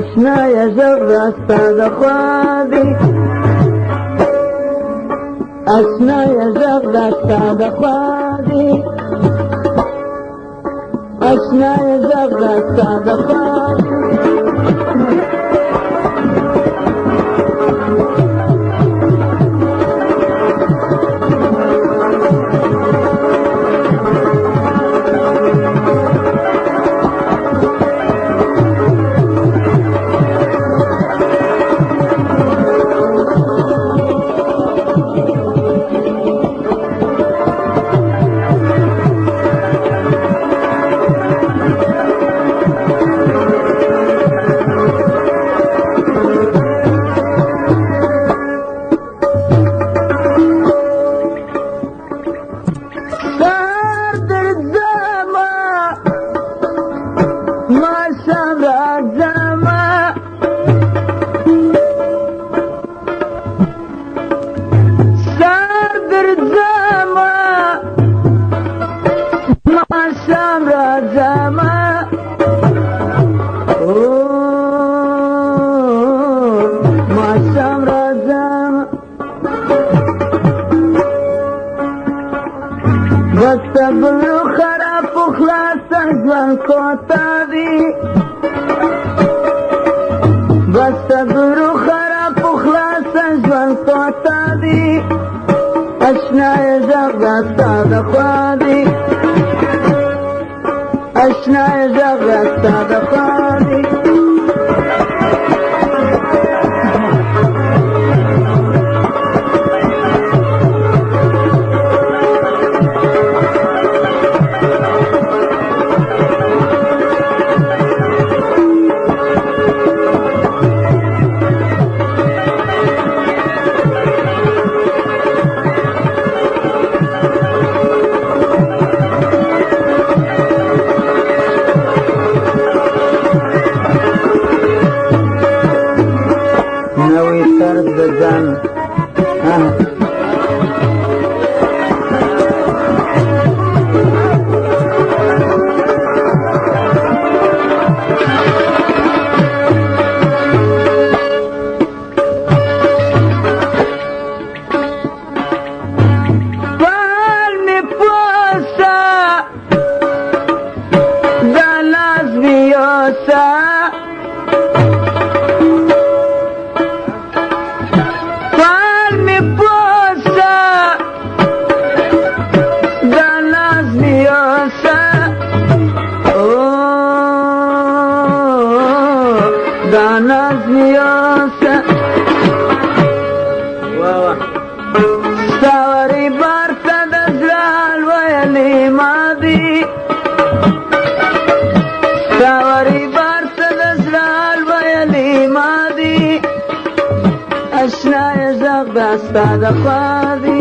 اشنا يا جرة استاذ اخوادي اشنا يا جرة استاذ اخوادي اشنا يا جرة استاذ اخوادي Savari ستا د خوا دي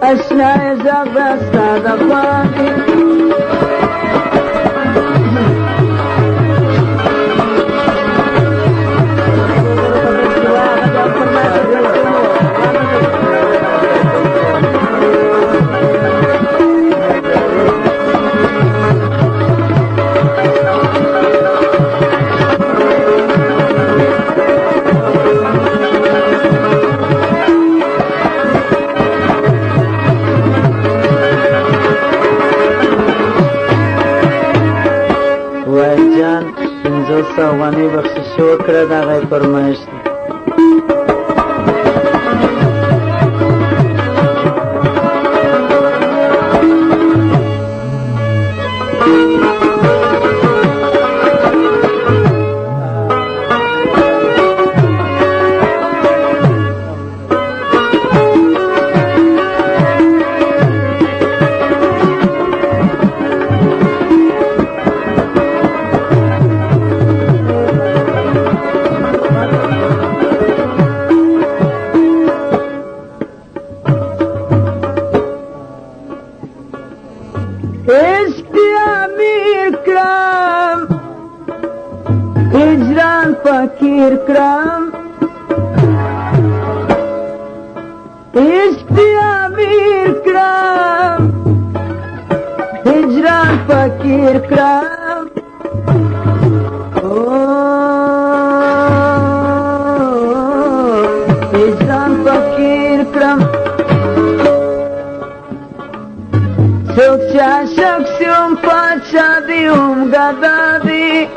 اشنای ژغ ستا د خوا دي جان 500 افغانۍ بخشش وکړه د هغه یې فرمایش دی عشق امیر کرم هجران فقیر کرم عشق امیر کرم هجران فقیر کرم هجران فقیر کرم څوک چې عاشق سي هم پاچا دي هم ګدا دي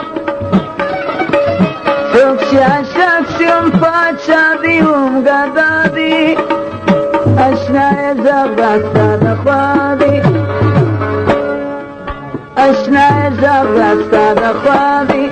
څوک چې عاشق سي هم پاچا دي هم ګدا دي اشنای ژغ ستا د خوا دي اشنای ژغ ستا د خوا دي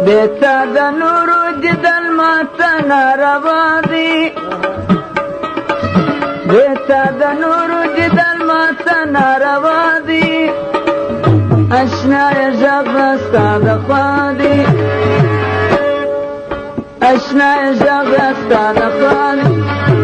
بیتا د نورو جدل ماته ناروا دي بیتا د نورو جدل ماته ناروا دي اشنای ژغ ستا د خوا دي اشنای ژغ ستا د خوا دي